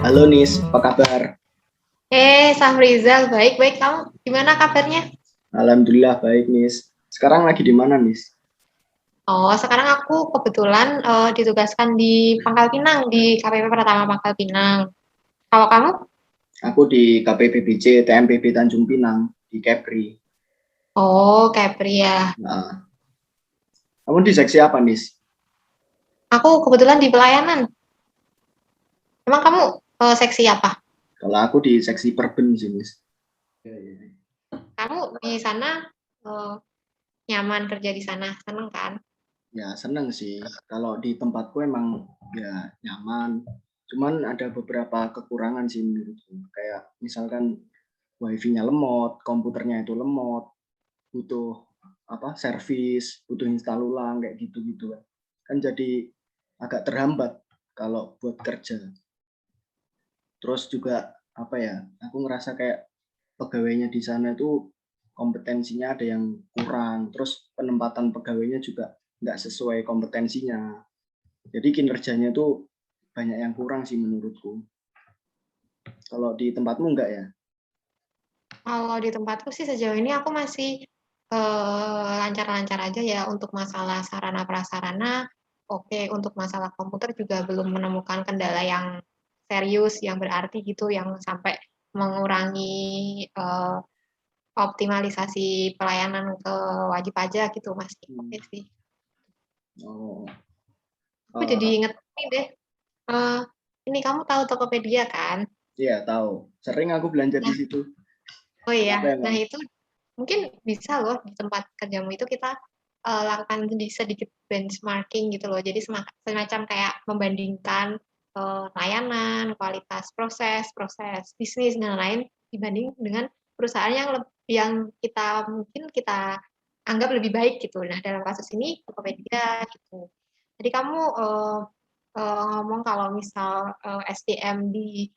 Halo Nis, apa kabar? Sahrizal, baik-baik. Kamu gimana kabarnya? Alhamdulillah baik Nis. Sekarang lagi di mana Nis? Oh, sekarang aku kebetulan ditugaskan di Pangkal Pinang, di KPP Pratama Pangkal Pinang. Kalau kamu? Aku di KPPBC TMPB Tanjung Pinang di Kepri. Oh, Kepri ya. Nah, kamu di seksi apa Nis? Aku kebetulan di pelayanan. Emang kamu seksi apa? Kalau aku di seksi Perben sih Nis. Kamu di sana eh, nyaman kerja di sana, seneng kan? Ya seneng sih. Kalau di tempatku emang ya nyaman. Cuman ada beberapa kekurangan sih menurutku. Kayak misalkan wifi-nya lemot, komputernya itu lemot, butuh servis, butuh install ulang kayak gitu-gitu kan jadi agak terhambat kalau buat kerja. Terus juga aku ngerasa kayak pegawainya di sana itu kompetensinya ada yang kurang, terus penempatan pegawainya juga nggak sesuai kompetensinya, jadi kinerjanya tuh banyak yang kurang sih menurutku. Kalau di tempatmu enggak ya? Kalau di tempatku sih sejauh ini aku masih lancar-lancar aja ya untuk masalah sarana prasarana. Oke, untuk masalah komputer juga belum menemukan kendala yang serius, yang berarti gitu, yang sampai mengurangi eh, optimalisasi pelayanan ke wajib pajak gitu, masih oke Hmm. sih. Oh, Aku jadi uh, inget ini deh, eh, ini kamu tahu Tokopedia kan? iya tahu, sering aku belanja di Nah, situ. oh iya, Kenapa nah emang? itu mungkin bisa loh di tempat kerjamu itu kita lakukan sedikit benchmarking gitu loh. Jadi semacam kayak membandingkan layanan, kualitas proses, proses bisnis dan lain dibanding dengan perusahaan yang kita anggap lebih baik gitu. Nah, dalam kasus ini Tokopedia gitu. Jadi kamu ngomong kalau misal SDM di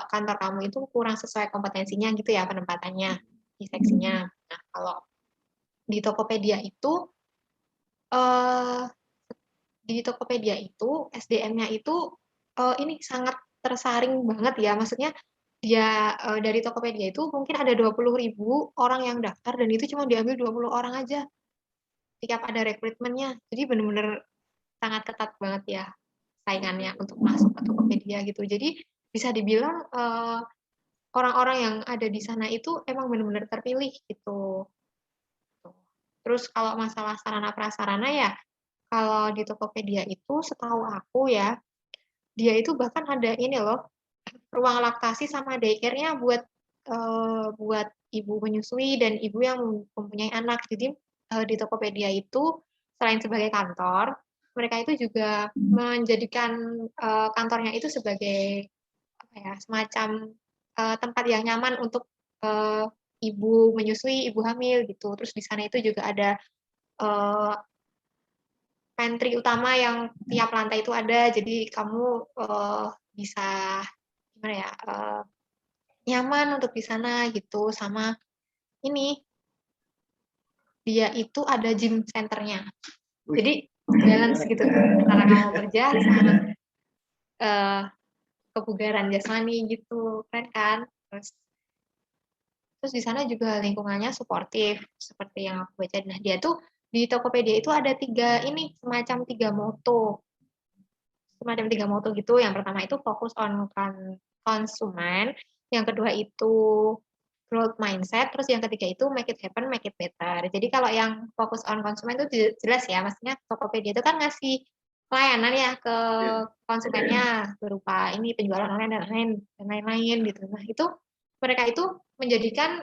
kantor kamu itu kurang sesuai kompetensinya gitu ya penempatannya di seksinya. Nah, kalau di Tokopedia itu eh, SDM-nya itu ini sangat tersaring banget ya. Maksudnya dia dari Tokopedia itu mungkin ada 20.000 orang yang daftar dan itu cuma diambil 20 orang aja setiap ada rekrutmennya. Jadi benar-benar sangat ketat banget ya saingannya untuk masuk ke Tokopedia gitu. Jadi bisa dibilang orang-orang yang ada di sana itu emang benar-benar terpilih gitu. Terus kalau masalah sarana prasarana ya, kalau di Tokopedia itu setahu aku ya, dia itu bahkan ada ini loh, ruang laktasi sama daycare-nya buat ibu menyusui dan ibu yang mempunyai anak. Jadi di Tokopedia itu selain sebagai kantor, mereka itu juga menjadikan kantornya itu sebagai apa ya, semacam tempat yang nyaman untuk uh, ibu menyusui, ibu hamil gitu. Terus di sana itu juga ada uh, pantry utama yang tiap lantai itu ada, jadi kamu bisa gimana ya, nyaman untuk di sana gitu. Sama ini dia itu ada gym centernya, Wih, jadi balance gitu antara kamu kerja sama uh, kebugaran jasmani gitu, keren kan? Terus di sana juga lingkungannya suportif, seperti yang aku baca. Nah, dia tuh di Tokopedia itu ada semacam tiga moto gitu. Yang pertama itu fokus on konsumen, yang kedua itu growth mindset, terus yang ketiga itu make it happen, make it better. Jadi kalau yang fokus on konsumen itu jelas ya, maksudnya Tokopedia itu kan ngasih layanan ya ke ya. konsumennya berupa ini penjualan online dan lain-lain gitu. Nah, itu mereka itu menjadikan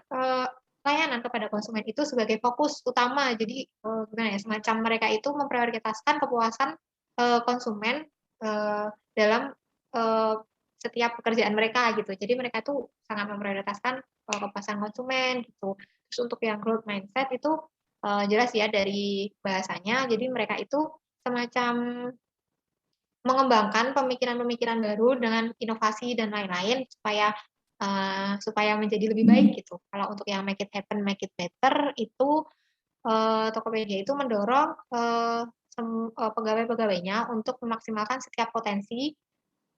layanan kepada konsumen itu sebagai fokus utama. Jadi gimana ya, semacam mereka itu memprioritaskan kepuasan konsumen dalam uh, setiap pekerjaan mereka gitu. Jadi mereka itu sangat memprioritaskan kepuasan konsumen gitu. Terus untuk yang growth mindset itu jelas ya dari bahasanya. Jadi mereka itu semacam mengembangkan pemikiran-pemikiran baru dengan inovasi dan lain-lain supaya menjadi lebih baik gitu. Kalau untuk yang make it happen, make it better itu Tokopedia itu mendorong pegawai-pegawainya untuk memaksimalkan setiap potensi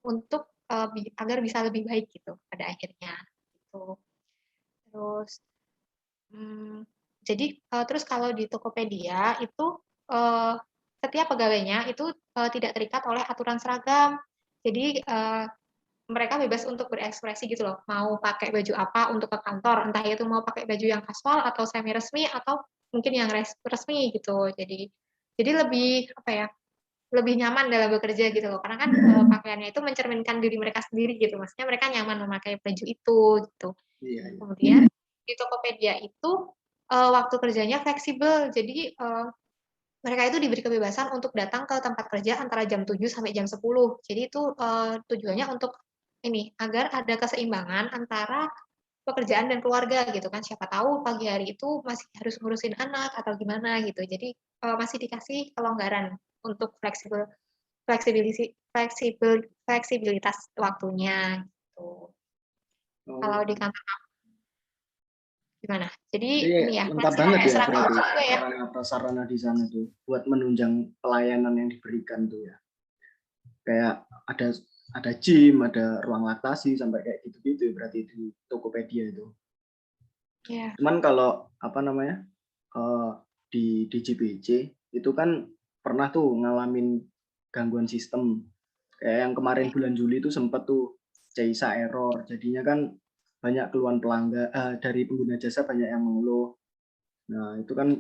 untuk agar bisa lebih baik gitu pada akhirnya, gitu. Terus, mmm, jadi, terus kalau di Tokopedia itu, eee, setiap pegawainya itu, tidak terikat oleh aturan seragam. Jadi, mereka bebas untuk berekspresi gitu loh, mau pakai baju apa untuk ke kantor, entah itu mau pakai baju yang kasual atau semi resmi atau mungkin yang resmi gitu. Jadi lebih, apa ya, lebih nyaman dalam bekerja gitu loh, karena kan, pakaiannya itu mencerminkan diri mereka sendiri gitu, maksudnya mereka nyaman memakai baju itu, gitu. Iya, iya. Kemudian di Tokopedia itu, waktu kerjanya fleksibel, jadi, mereka itu diberi kebebasan untuk datang ke tempat kerja antara jam 7 sampai jam 10. Jadi itu, tujuannya untuk ini, agar ada keseimbangan antara pekerjaan dan keluarga gitu kan. Siapa tahu pagi hari itu masih harus ngurusin anak atau gimana gitu. Jadi, masih dikasih kelonggaran untuk fleksibilitas waktunya gitu. Kalau di Oh, kantor kamu gimana? Jadi jadi ini ya, lengkap masih banget pakai ya seragam berarti juga ya? sarana prasarana di sana tuh buat menunjang pelayanan yang diberikan tuh ya. Kayak ada gym, ada ruang laktasi sampai kayak gitu-gitu ya berarti di Tokopedia itu. Iya. Cuman kalau apa namanya eh, di JBC itu kan pernah tuh ngalamin gangguan sistem. Kayak yang kemarin Oke. bulan Juli itu sempat tuh Caisa error. Jadinya kan banyak keluhan pelanggan dari pengguna jasa banyak yang mengeluh. Nah, itu kan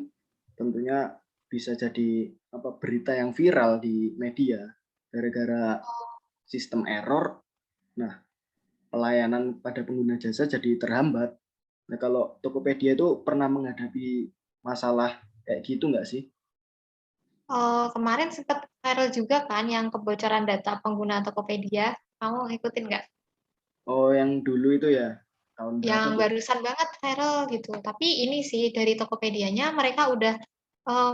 tentunya bisa jadi apa berita yang viral di media gara-gara sistem error. Nah, pelayanan pada pengguna jasa jadi terhambat. Nah, kalau Tokopedia itu pernah menghadapi masalah kayak gitu nggak sih? Kemarin sempat viral juga kan yang kebocoran data pengguna Tokopedia, kamu ngikutin nggak? Oh, yang dulu itu ya, tahun berapa Yang tuh? barusan banget viral gitu. Tapi ini sih dari Tokopedia-nya mereka udah,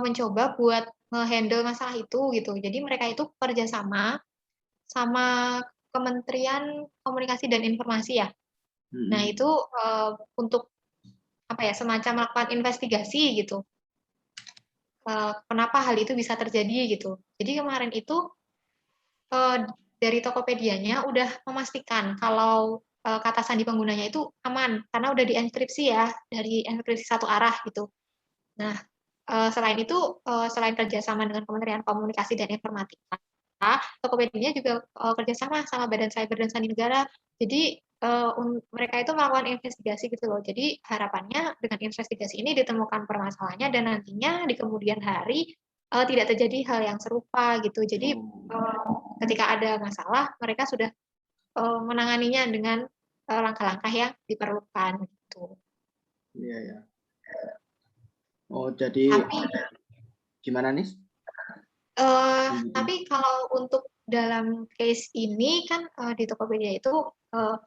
mencoba buat nge-handle masalah itu gitu. Jadi mereka itu kerjasama sama Kementerian Komunikasi dan Informasi ya. Nah Hmm. itu, untuk apa ya, semacam melakukan investigasi gitu, kenapa hal itu bisa terjadi gitu. Jadi kemarin itu dari Tokopedia-nya udah memastikan kalau, kata sandi penggunanya itu aman, karena udah dienkripsi ya, dari enkripsi satu arah gitu. Nah, selain itu, selain kerjasama dengan Kementerian Komunikasi dan Informatika, Tokopedia juga, kerjasama sama Badan Cyber dan Sandi Negara. Jadi, mereka itu melakukan investigasi gitu loh. Jadi harapannya dengan investigasi ini ditemukan permasalahannya dan nantinya di kemudian hari, tidak terjadi hal yang serupa gitu. Jadi, Oh, ketika ada masalah mereka sudah, menanganinya dengan, langkah-langkah yang diperlukan gitu. iya ya. Oh, jadi Tapi gimana nih? Lanjutin. Tapi kalau untuk dalam case ini kan, di Tokopedia itu, eee,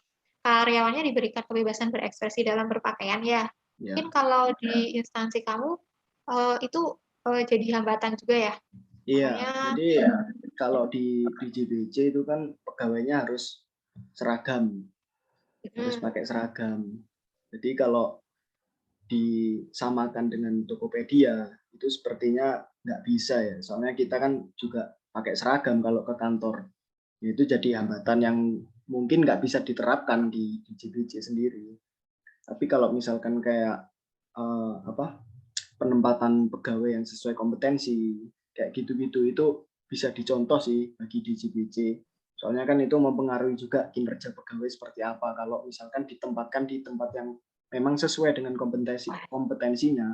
karyawannya diberikan kebebasan berekspresi dalam berpakaian ya. Mungkin Ya. kalau di instansi kamu, itu, jadi hambatan juga ya? Iya, Makanya jadi kalau di JBC itu kan pegawainya harus seragam, harus mhm, pakai seragam. Jadi kalau disamakan dengan Tokopedia itu sepertinya nggak bisa ya. Soalnya kita kan juga pakai seragam kalau ke kantor. Itu jadi hambatan yang mungkin nggak bisa diterapkan di JBC sendiri. Tapi kalau misalkan kayak apa penempatan pegawai yang sesuai kompetensi kayak gitu-gitu itu bisa dicontoh sih bagi di JBC. Soalnya kan itu mempengaruhi juga kinerja pegawai seperti apa kalau misalkan ditempatkan di tempat yang memang sesuai dengan kompetensinya.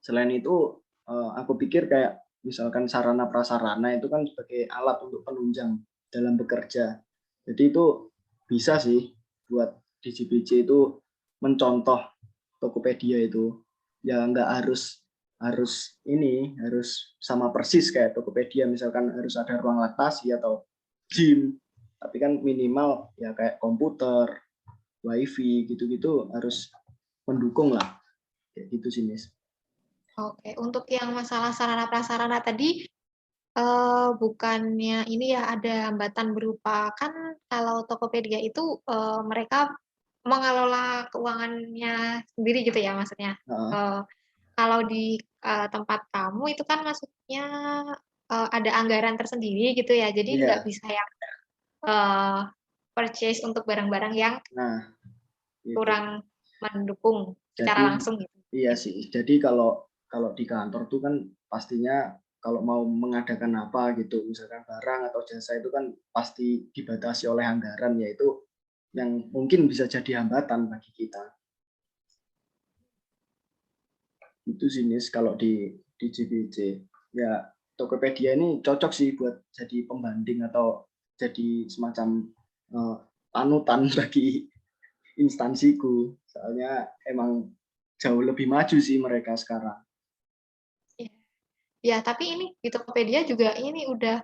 Selain itu aku pikir kayak misalkan sarana prasarana itu kan sebagai alat untuk penunjang dalam bekerja. Jadi itu bisa sih buat di JBC itu mencontoh Tokopedia itu ya nggak harus harus ini harus sama persis kayak Tokopedia misalkan harus ada ruang laktasi atau gym tapi kan minimal ya kayak komputer wifi gitu-gitu harus mendukung lah kayak gitu sih Nis. oke. Untuk yang masalah sarana prasarana tadi, bukannya ini ya, ada hambatan berupa kan kalau Tokopedia itu, mereka mengelola keuangannya sendiri gitu ya maksudnya? Nah, Eee, Kalau di, tempat kamu itu kan maksudnya, ada anggaran tersendiri gitu ya, jadi nggak iya bisa yang, eee, purchase untuk barang-barang yang Nah, itu. kurang mendukung secara Jadi langsung gitu. iya sih. Jadi kalau kalau di kantor tuh kan pastinya kalau mau mengadakan apa gitu, misalkan barang atau jasa itu kan pasti dibatasi oleh anggaran, yaitu yang mungkin bisa jadi hambatan bagi kita. Itu sih Nis, kalau di JBJ. Ya, Tokopedia ini cocok sih buat jadi pembanding atau jadi semacam panutan bagi instansiku. Soalnya emang jauh lebih maju sih mereka sekarang. Iya. Ya, tapi ini di Tokopedia juga ini udah,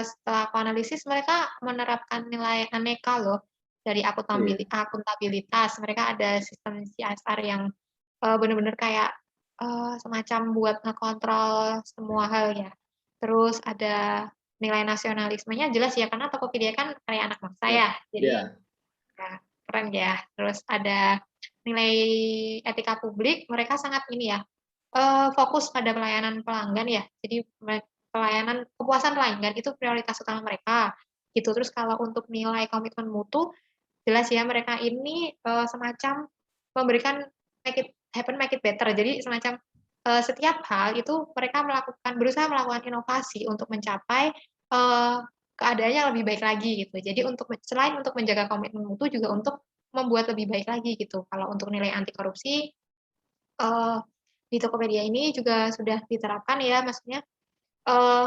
setelah aku analisis mereka menerapkan nilai aneka loh, dari Iya, akuntabilitas. Mereka ada sistem CSR yang, bener-bener kayak, semacam buat ngekontrol semua hal ya. Terus ada nilai nasionalismenya jelas ya, karena Tokopedia kan karya anak bangsa iya, ya, jadi iya, ya keren ya. Terus ada nilai etika publik, mereka sangat ini ya, fokus pada pelayanan pelanggan ya. Jadi pelayanan kepuasan pelanggan itu prioritas utama mereka, gitu. Terus kalau untuk nilai komitmen mutu, jelas ya mereka ini, semacam memberikan make it happen, make it better. Jadi semacam, setiap hal itu mereka berusaha melakukan inovasi untuk mencapai, keadaan yang lebih baik lagi gitu. Jadi selain untuk menjaga komitmen mutu juga untuk membuat lebih baik lagi gitu. Kalau untuk nilai anti korupsi, eee, di Tokopedia ini juga sudah diterapkan ya, maksudnya, eee,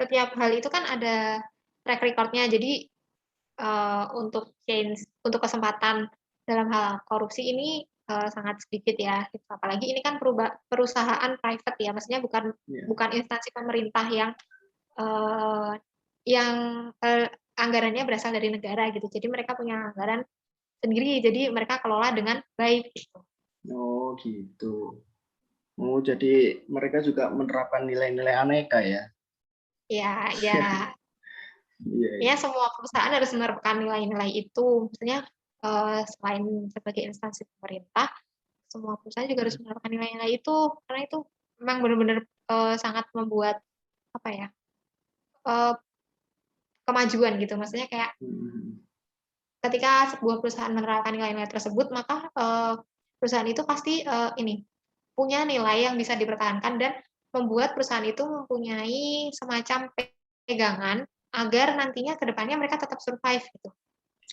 setiap hal itu kan ada track record-nya. Jadi, untuk kesempatan dalam hal korupsi ini, sangat sedikit ya, gitu. Apalagi ini kan perusahaan private ya, maksudnya bukan iya. bukan instansi pemerintah eee, yang, anggarannya berasal dari negara gitu. Jadi mereka punya anggaran sendiri, jadi mereka kelola dengan baik gitu. Oh gitu. Oh jadi mereka juga menerapkan nilai-nilai aneka ya? Iya iya. Iya, Ya iya. semua perusahaan harus menerapkan nilai-nilai itu. Maksudnya, selain sebagai instansi pemerintah, semua perusahaan juga harus menerapkan nilai-nilai itu, karena itu memang benar-benar, sangat membuat, apa ya, eee, kemajuan gitu. Maksudnya kayak Mhm. ketika sebuah perusahaan menerapkan nilai-nilai tersebut, maka, perusahaan itu pasti, punya nilai yang bisa dipertahankan dan membuat perusahaan itu mempunyai semacam pegangan agar nantinya ke depannya mereka tetap survive gitu.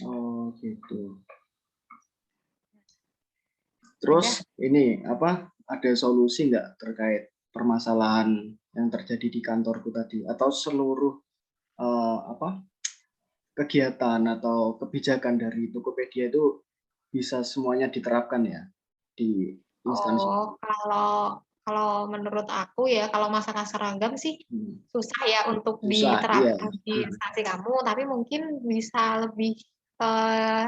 Oh gitu. Terus Udah. ini apa, ada solusi nggak terkait permasalahan yang terjadi di kantorku tadi? Atau seluruh, apa, kegiatan atau kebijakan dari Tokopedia itu bisa semuanya diterapkan ya di instansi? Oh, kalau kalau menurut aku ya, kalau masalah seragam sih Hmm, susah ya untuk susah, iya. diterapkan di instansi kamu, tapi mungkin bisa lebih, eee,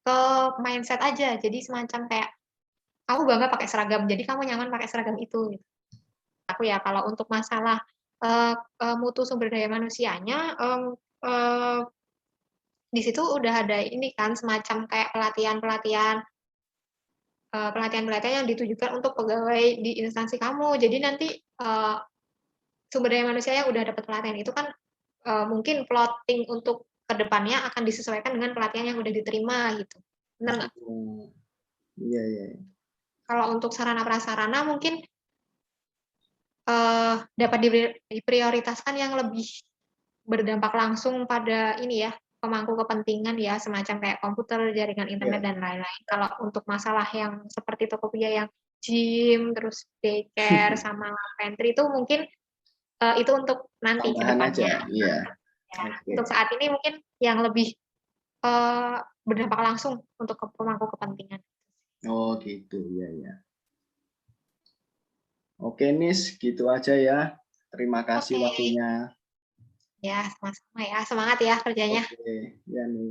ke mindset aja. Jadi semacam kayak, kamu bangga pakai seragam, jadi kamu nyaman pakai seragam itu, gitu. Aku ya kalau untuk masalah, eee mutu sumber daya manusianya, eee, di situ udah ada ini kan, semacam kayak pelatihan-pelatihan yang ditujukan untuk pegawai di instansi kamu. Jadi nanti, sumber daya manusia yang udah dapat pelatihan itu kan, mungkin plotting untuk ke depannya akan disesuaikan dengan pelatihan yang udah diterima gitu, bener nggak? Oh, iya, iya. Kalau untuk sarana prasarana mungkin, dapat diprioritaskan yang lebih berdampak langsung pada ini ya, pemangku kepentingan ya, semacam kayak komputer, jaringan internet, Iya. dan lain-lain. Kalau untuk masalah yang seperti Tokopedia yang gym, terus daycare, sama pantry itu mungkin, itu untuk nanti ke Tambahan aja, depannya. iya. Ya, Oke. untuk saat ini mungkin yang lebih, eee, berdampak langsung untuk pemangku kepentingan. Oh gitu, iya, iya. Oke Nis, gitu aja ya. Terima kasih Oke, waktunya. ya sama-sama ya, semangat ya kerjanya. Oke, ya nih.